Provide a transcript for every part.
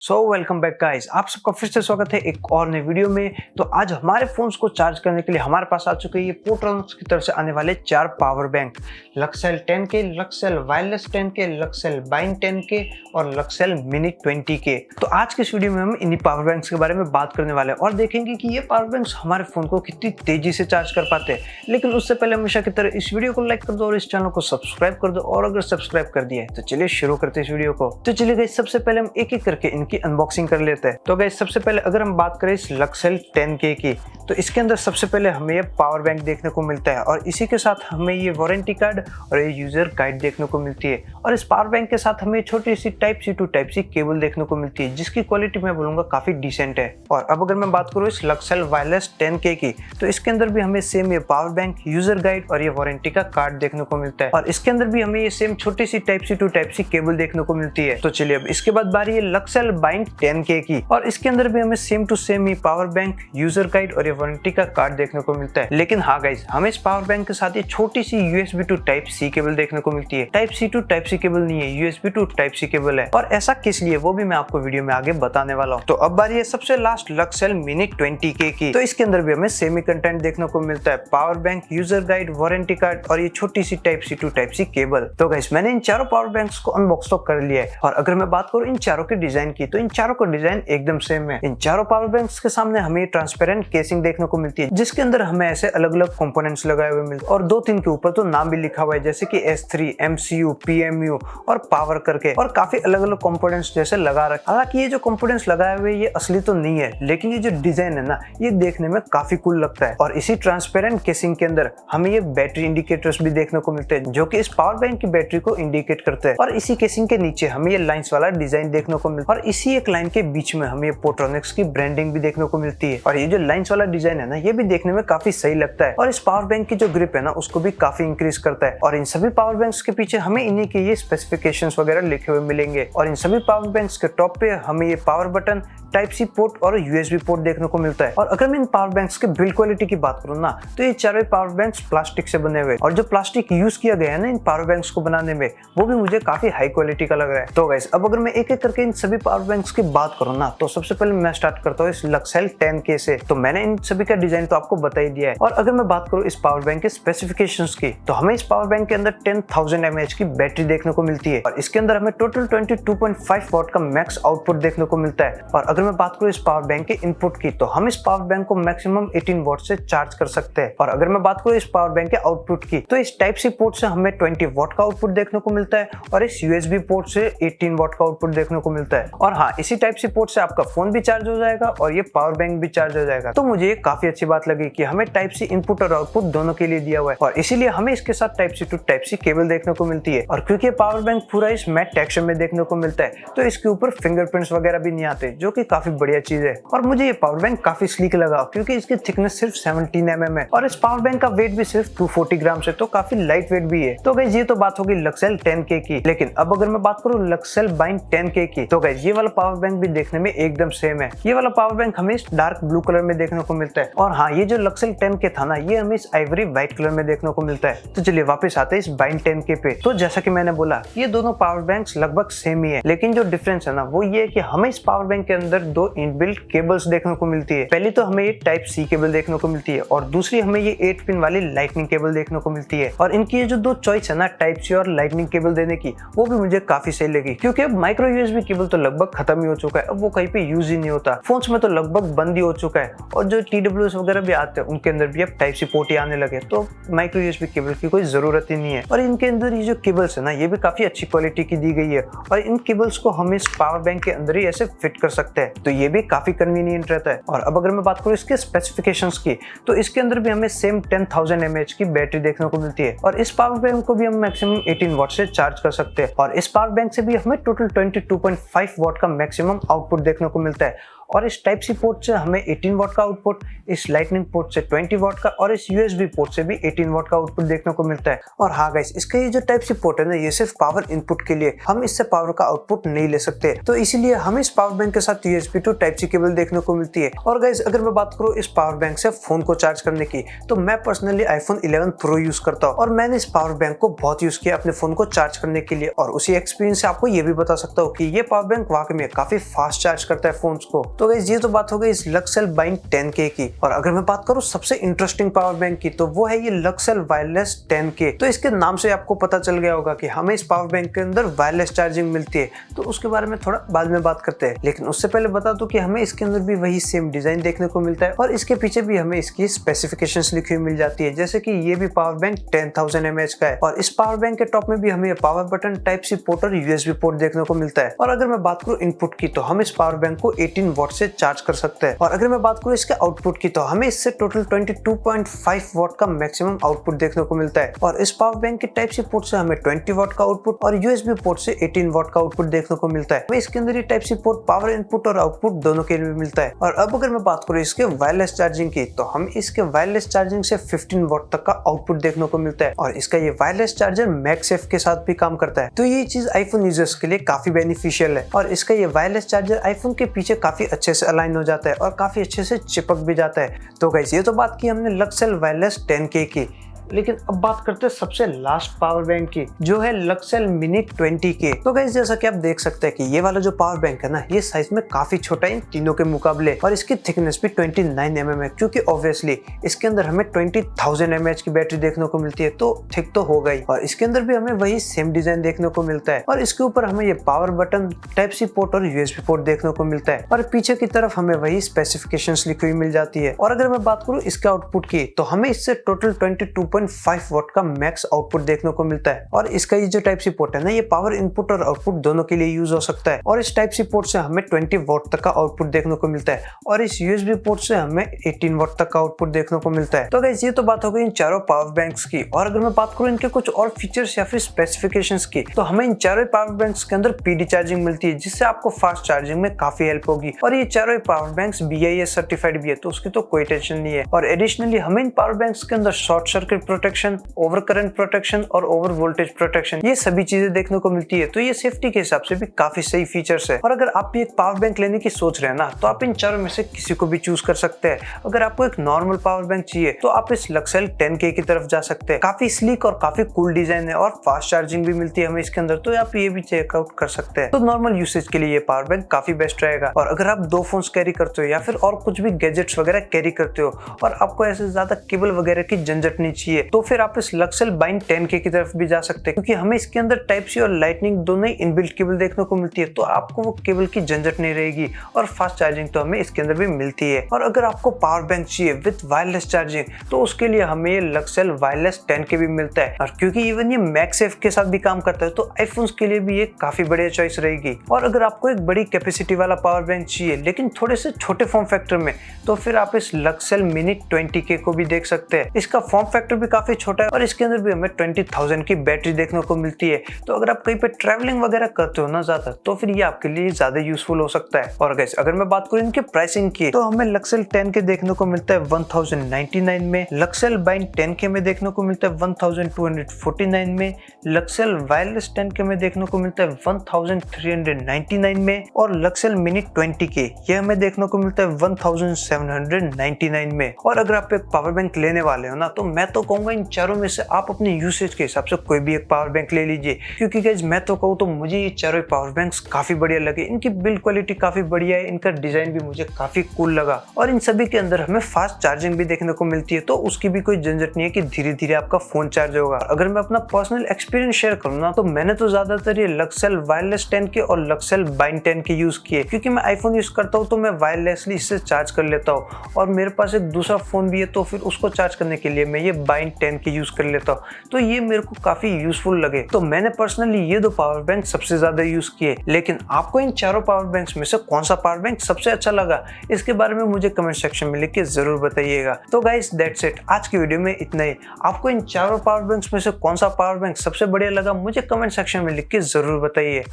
Welcome back guys, आप सबका फिर से स्वागत है एक और नई वीडियो में। तो आज हमारे फोन्स को चार्ज करने के लिए हमारे पास आ चुके हैं ये पोर्ट्रॉनिक्स की तरफ से आने वाले 4 power bank, Luxcell 10K, Luxcell wireless 10K, Luxcell बाइन 10K और लक्सेल मिनी 20K। तो आज के इस वीडियो में हम इन्हीं पावर बैंक्स के बारे में बात करने वाले हैं और देखेंगे कि ये पावर बैंक्स हमारे फोन को कितनी तेजी से चार्ज कर पाते हैं। लेकिन उससे पहले हमेशा की तरह इस वीडियो को लाइक कर दो और इस चैनल को सब्सक्राइब कर दो, और अगर सब्सक्राइब कर दिया है तो चलिए शुरू करते हैं इस वीडियो को। तो चलिए गाइस, सबसे पहले हम एक एक करके इनकी अनबॉक्सिंग कर लेते हैं। तो गाइस, सबसे पहले अगर हम बात करें इस लक्सेल 10K की, तो इसके अंदर सबसे पहले हमें ये पावर बैंक देखने को मिलता है और इसी के साथ हमें ये वारंटी कार्ड और ये यूजर गाइड देखने को मिलती है। और इस पावर बैंक के साथ हमें छोटी सी type C to type C cable देखने को मिलती है, जिसकी क्वालिटी मैं बोलूंगा काफी डिसेंट है। और अब अगर मैं बात करूँ इस लक्सेल वायरलेस 10K की, तो इसके अंदर भी हमें सेम ये पावर बैंक, यूजर गाइड और ये वारंटी का कार्ड देखने को मिलता है। और इसके अंदर भी हमें ये सेम छोटी सी type C to type C cable देखने को मिलती है। तो चलिए अब इसके बाद बारी है लक्सेल बाइन 10K की, और इसके अंदर भी हमें सेम टू सेम ही पावर बैंक, यूजर गाइड और ये वारंटी का कार्ड देखने को मिलता है। लेकिन हाँ गाइस, हमें इस पावर बैंक के साथ ये छोटी सी USB to type C cable देखने को मिलती है। Type C to type C cable नहीं है, USB to type C cable है। और ऐसा किस लिए, वो भी मैं आपको वीडियो में आगे बताने वाला हूँ। तो अब बारी है सबसे लास्ट लक्सेल मिनी 20K की। तो इसके अंदर भी हमें सेम ही कंटेंट देखने को मिलता है, power bank, user guide, warranty card और ये छोटी सी type C to type C cable. तो गाइस, मैंने इन चारों पावर बैंक्स को अनबॉक्स तो कर लिया है। और अगर मैं बात करूँ इन चारों के डिजाइन की, तो इन चारों का डिजाइन एकदम सेम है। इन चारों पावर बैंक्स के सामने हमें ट्रांसपेरेंट केसिंग देखने को मिलती है, जिसके अंदर हमें ऐसे अलग अलग कंपोनेंट्स लगाए हुए मिलते हैं और 2-3 के ऊपर तो नाम भी लिखा हुआ है, जैसे कि S3, MCU, PMU और पावर करके, और काफी अलग अलग कंपोनेंट्स जैसे लगा रखे। हालांकि ये जो कंपोनेंट्स लगाए हुए ये असली तो नहीं है, लेकिन ये जो डिजाइन है ना, ये देखने में काफी कूल लगता है। और इसी ट्रांसपेरेंट केसिंग के अंदर हमें ये बैटरी इंडिकेटर्स भी देखने को मिलते हैं, जो कि इस पावर बैंक की बैटरी को इंडिकेट करते हैं। और इसी केसिंग के नीचे हमें ये लाइंस वाला डिजाइन देखने को मिलता है, और इसी एक लाइन के बीच में हमें पोर्ट्रॉनिक्स की ब्रांडिंग भी देखने को मिलती है। और ये जो लाइंस वाला डिजाइन है ना, ये भी देखने में काफी सही लगता है और इस पावर बैंक की जो ग्रिप है ना, उसको भी काफी इंक्रीज करता है। और इन सभी पावर बैंक्स के पीछे हमें इन्हीं के ये स्पेसिफिकेशंस वगैरह लिखे हुए मिलेंगे। और इन सभी पावर बैंक्स के टॉप पे हमें ये power button, type C port और USB पोर्ट देखने को मिलता है। और अगर मैं इन पावर बैंक्स के बिल्ड क्वालिटी की बात करूँ ना, तो ये चारों पावर बैंक्स प्लास्टिक से बने हुए, और जो प्लास्टिक यूज किया गया है ना इन पावर बैंक्स को बनाने में, वो भी मुझे काफी हाई क्वालिटी का लग रहा है। तो गाइस, अब अगर मैं एक एक करके इन सभी पावर बैंक्स की बात करूँ ना, तो सबसे पहले मैं स्टार्ट करता हूँ इस लक्सेल 10K से। तो मैंने इन सभी का डिजाइन तो आपको बता ही दिया है। और अगर मैं बात करूँ इस पावर बैंक के स्पेसिफिकेशंस की, तो हमें इस पावर बैंक के अंदर 10,000 mAh की बैटरी देखने को मिलती है, और इसके अंदर हमें टोटल 22.5 वॉट का मैक्स आउटपुट देखने को मिलता है। और अगर मैं बात करूँ इस पावर बैंक के इनपुट की, तो हम इस पावर बैंक को मैक्सिमम 18 वॉट से चार्ज कर सकते हैं। और अगर मैं बात करूँ इस पावर बैंक के आउटपुट की, तो इस टाइप सी पोर्ट से हमें 20 वॉट का आउटपुट देखने को मिलता है, और इस USB पोर्ट से 18 वॉट का आउटपुट देखने को मिलता है। और हाँ, इसी टाइप सी पोर्ट से आपका फोन भी चार्ज हो जाएगा और ये पावर बैंक भी चार्ज हो जाएगा। तो मुझे ये काफी अच्छी बात लगी कि हमें टाइप सी इनपुट और आउटपुट दोनों के लिए दिया हुआ है, और इसीलिए हमें इसके साथ type C to type C cable देखने को मिलती है। और क्योंकि पावर बैंक पूरा इस मैट टेक्सचर में देखने को मिलता है, तो इसके ऊपर फिंगरप्रिंट्स वगैरह भी नहीं आते, जो कि काफी बढ़िया चीज है। और मुझे ये पावर बैंक काफी स्लीक लगा, क्योंकि इसकी थिकनेस सिर्फ 17 mm है और इस पावर बैंक का वेट भी सिर्फ 240 ग्राम है, तो काफी लाइट वेट भी है। तो गाइस, ये तो बात होगी लक्सेल 10K की। लेकिन अब अगर मैं बात करूँ लक्सेल बाइन 10K की, तो गाइस ये वाला पावर बैंक भी देखने में एकदम सेम है। ये वाला पावर बैंक हमें इस डार्क ब्लू कलर में देखने को मिलता है, और हाँ, ये जो लक्सेल 10K था ना, ये हमें इस आइवरी व्हाइट कलर में देखने को मिलता है। तो चलिए वापस आते हैं इस बाइन 10K पे। तो जैसा कि मैंने बोला, ये दोनों पावर बैंक्स लगभग सेम ही है, लेकिन जो डिफरेंस है ना, वो ये है कि हमें इस पावर बैंक के अंदर 2 इनबिल्ट केबल्स देखने को मिलती है। पहली तो हमें ये टाइप सी केबल देखने को मिलती है, और दूसरी हमें ये 8 पिन वाली लाइटनिंग केबल देखने को मिलती है। और इनकी ये जो 2 चॉइस है ना, टाइप सी और लाइटनिंग केबल देने की, वो भी मुझे काफी सही लगी, क्योंकि अब माइक्रो USB केबल तो लगभग खत्म ही हो चुका है। अब वो कहीं पे यूज ही नहीं होता, फोन्स में तो लगभग बंद ही हो चुका है, और जो TWS वगैरह भी आते हैं उनके अंदर भी अब टाइप सी पोर्ट ही आने लगे, तो माइक्रो USB केबल की कोई जरूरत ही नहीं है। और इनके अंदर ये जो केबल्स है ना, ये भी काफी अच्छी क्वालिटी की दी गई है, और इन केबल्स को हम इस पावर बैंक के अंदर ही ऐसे फिट कर सकते हैं, तो ये भी काफी कन्वीनियंट रहता है। और अब अगर मैं बात करूँ इसके स्पेसिफिकेशंस की, तो इसके अंदर भी हमें सेम 10,000 mAh की बैटरी देखने को मिलती है, और इस पावर बैंक को भी हम मैक्सिमम 18 वॉट से चार्ज कर सकते हैं। और इस पावर बैंक से भी हमें टोटल 22.5 वॉट का मैक्सिमम आउटपुट देखने को मिलता है। और इस टाइप सी पोर्ट से हमें 18 वॉट का आउटपुट, इस लाइटनिंग पोर्ट से 20 वॉट का और इस यूएसबी पोर्ट से भी 18 वॉट का आउटपुट देखने को मिलता है। और हाँ गाइस, इसका ये जो टाइप सी पोर्ट है ना, ये सिर्फ पावर इनपुट के लिए, हम इससे पावर का आउटपुट नहीं ले सकते, तो इसीलिए हमें इस पावर बैंक के साथ USB to type C cable देखने को मिलती है। और गाइस, अगर मैं बात करूँ इस पावर बैंक से फोन को चार्ज करने की, तो मैं पर्सनली आईफोन 11 प्रो यूज करता हूँ और मैंने इस पावर बैंक को बहुत यूज किया अपने फोन को चार्ज करने के लिए, और उसी एक्सपीरियंस से आपको ये भी बता सकता हूँ कि ये पावर बैंक वाकई में काफी फास्ट चार्ज करता है फोन्स को। तो गाइस, ये तो बात हो गई इस लक्सेल बाइंड 10K की। और अगर मैं बात करूँ सबसे इंटरेस्टिंग पावर बैंक की, तो वो है ये लक्सेल वायरलेस 10K। तो इसके नाम से आपको पता चल गया होगा कि हमें इस पावर बैंक के अंदर वायरलेस चार्जिंग मिलती है, तो उसके बारे में थोड़ा बाद में बात करते हैं। लेकिन उससे पहले बता दूं कि हमें इसके अंदर भी वही सेम डिजाइन देखने को मिलता है और इसके पीछे भी हमें इसकी स्पेसिफिकेशंस लिखी हुई मिल जाती है, जैसे कि ये भी पावर बैंक 10,000 mAh का है और इस पावर बैंक के टॉप में भी हमें power button, type C port और यूएसबी पोर्ट देखने को मिलता है। और अगर मैं बात करूं इनपुट की, तो हम इस पावर बैंक को 18 वॉट से चार्ज कर सकते हैं। और अगर मैं बात करूं इसके आउटपुट की, तो हमें इससे टोटल 22.5 वॉट का मैक्सिमम आउटपुट देखने को मिलता है। और इस पावर बैंक के टाइप सी पोर्ट से हमें 20 वॉट का आउटपुट और यूएसबी पोर्ट से 18 वॉट का आउटपुट देखने को मिलता है। इसके अंदर ये type C port power input और आउटपुट दोनों के लिए मिलता है। और अब अगर मैं बात करूं इसके वायरलेस चार्जिंग की, तो हम इसके वायरलेस चार्जिंग से 15 वॉट तक का आउटपुट देखने को मिलता है और इसका ये वायरलेस चार्जर मैगसेफ के साथ भी काम करता है, तो ये चीज आईफोन यूजर्स के लिए काफी बेनिफिशियल है। और इसका ये वायरलेस चार्जर आईफोन के पीछे काफी अच्छे से अलाइन हो जाता है और काफी अच्छे से चिपक भी जाता है। तो गाइस, ये तो बात की हमने लक्सेल वायरलेस 10K की, लेकिन अब बात करते हैं सबसे लास्ट पावर बैंक की, जो है लक्सेल मिनी 20K। तो गाइस, जैसा कि आप देख सकते हैं कि ये वाला जो पावर बैंक है ना, ये साइज में काफी छोटा है इन तीनों के मुकाबले और इसकी थिकनेस भी 29 mm है, क्योंकि ऑब्वियसली इसके अंदर हमें 20,000 mAh की बैटरी देखने को मिलती है, तो थिक तो हो गई। और इसके अंदर भी हमें वही सेम डिजाइन देखने को मिलता है और इसके ऊपर हमें ये power button, type C port और यूएसबी पोर्ट देखने को मिलता है और पीछे की तरफ हमें वही स्पेसिफिकेशंस लिखी हुई मिल जाती है। और अगर मैं बात करूँ इसके आउटपुट की, तो हमें इससे टोटल 22.5 वॉट का मैक्स आउटपुट देखने को मिलता है। और इसका ये जो टाइप सी पोर्ट है ना, ये पावर इनपुट और आउटपुट दोनों के लिए यूज हो सकता है और इस टाइप सी पोर्ट से हमें 20 वॉट तक का आउटपुट देखने को मिलता है और इस यूएसबी पोर्ट से हमें 18 वॉट तक का आउटपुट देखने को मिलता है। तो गाइस, ये तो बात हो गई इन चारों पावर बैंक्स की। और अगर मैं बात करूं इनके कुछ और फीचर्स या फिर स्पेसिफिकेशंस की, तो हमें इन चारों पावर बैंक्स के अंदर पीडी चार्जिंग मिलती है, जिससे आपको फास्ट चार्जिंग में काफी हेल्प होगी। और ये चारों पावर बैंक्स BIS सर्टिफाइड भी है, तो उसकी तो कोई टेंशन नहीं है। और एडिशनली हमें इन पावर बैंक्स के अंदर short circuit protection, over current protection और ओवर वोल्टेज प्रोटेक्शन, ये सभी चीजें देखने को मिलती है, तो ये सेफ्टी के हिसाब से भी काफी सही फीचर्स है। और अगर आप भी एक पावर बैंक लेने की सोच रहे हैं ना, तो आप इन चारों में से किसी को भी चूज कर सकते हैं। अगर आपको एक नॉर्मल पावर बैंक चाहिए, तो आप इस लक्सेल 10K की तरफ जा सकते हैं। काफी स्लीक और काफी कूल डिजाइन है और फास्ट चार्जिंग भी मिलती है हमें इसके अंदर, तो आप ये भी चेकआउट कर सकते हैं। तो नॉर्मल यूसेज के लिए ये पावर बैंक काफी बेस्ट रहेगा। और अगर आप 2 फोन्स कैरी करते हो या फिर और कुछ भी गैजेट्स वगैरह कैरी करते हो और आपको ऐसे ज्यादा केबल वगैरह की झंझट नहीं चाहिए, तो फिर आप इस लक्सेल बाइंड 10K की तरफ भी जा सकते हैं, क्योंकि हमें इसके अंदर टाइप सी और लाइटनिंग दोनों ही इनबिल्ट केबल देखने को मिलती है, तो आपको वो केबल की झंझट नहीं रहेगी और फास्ट चार्जिंग तो हमें इसके अंदर भी मिलती है। और अगर आपको पावर बैंक चाहिए विद वायरलेस चार्जिंग, तो उसके लिए हमें ये लक्सेल वायरलेस 10K भी मिलता है। और क्योंकि इवन ये मैगसेफ के साथ भी काम करता है, तो आईफोन्स के लिए भी ये काफी बढ़िया चॉइस रहेगी। और अगर आपको एक बड़ी कैपेसिटी वाला पावर बैंक चाहिए लेकिन थोड़े से छोटे फॉर्म फैक्टर में, तो फिर आप इस लक्सेल मिनी 20K को भी देख सकते हैं। इसका फॉर्म फैक्टर भी काफी छोटा है और इसके अंदर भी हमें 20,000 की बैटरी देखने को मिलती है, तो अगर आप कहीं पे ट्रैवलिंग वगैरह करते हो ना ज्यादा, तो फिर ये आपके लिए ज्यादा यूजफुल हो सकता है। और गाइस, अगर मैं बात करूं इनके प्राइसिंग की, तो हमें लक्सेल 10K देखने को मिलता है 1099 में, लक्सेल बाइंड 10K में देखने को मिलता है 1249 में, लक्सेल वायरलेस 10K में देखने को मिलता है 1399 में, और लक्सेल मिनी 20K ये हमें देखने को मिलता है 1799 में। और अगर आप एक पावर बैंक लेने वाले हो ना, तो मैं तो कहूंगा इन चारों में से आप अपनी यूसेज के हिसाब से कोई भी एक पावर बैंक ले लीजिए, क्योंकि गाइस मैं तो कहूँ तो मुझे ये चारों पावर बैंक्स काफी बढ़िया लगे। इनकी बिल्ड क्वालिटी काफी बढ़िया है, इनका डिजाइन भी मुझे काफी कूल लगा और इन सभी के अंदर हमें फास्ट चार्जिंग भी देखने को मिलती है, तो उसकी भी कोई झंझट नहीं है कि धीरे धीरे आपका फोन चार्ज होगा। अगर मैं अपना पर्सनल एक्सपीरियंस शेयर करूँ ना, तो मैंने तो ज्यादातर ये लक्सेल वायरलेस 10K और लक्सेल बाइंड 10K यूज किए, क्योंकि मैं आईफोन यूज करता हूँ तो मैं वायरलेसली इससे चार्ज कर लेता हूँ, और मेरे पास एक दूसरा फोन भी है, तो फिर उसको चार्ज करने के लिए मैं ये बाइंड 10K यूज कर लेता हूँ, तो ये मेरे को काफी यूजफुल लगे। तो मैंने पर्सनली ये 2 पावर बैंक सबसे ज्यादा यूज किए। लेकिन आपको इन चारों पावर बैंक्स में से कौन सा पावर बैंक सबसे अच्छा लगा, इसके बारे में मुझे कमेंट सेक्शन में लिख के जरूर बताइएगा। तो गाइस, दैट्स इट, आज की वीडियो में इतना ही। आपको इन चारों पावर बैंक्स में से कौन सा पावर बैंक सबसे बढ़िया लगा, मुझे कमेंट सेक्शन में लिख के जरूर बताइए।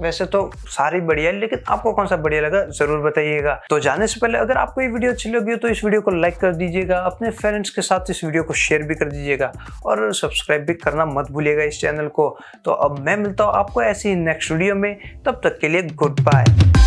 वैसे तो सारी बढ़िया है, लेकिन आपको कौन सा बढ़िया लगा जरूर बताइएगा। तो जाने से पहले अगर आपको ये वीडियो अच्छी लगी हो तो इस वीडियो को लाइक कर दीजिएगा, अपने फ्रेंड्स के साथ इस वीडियो को शेयर भी कर दीजिएगा और सब्सक्राइब भी करना मत भूलिएगा इस चैनल को। तो अब मैं मिलता हूँ आपको ऐसी नेक्स्ट वीडियो में, तब तक के लिए गुड बाय।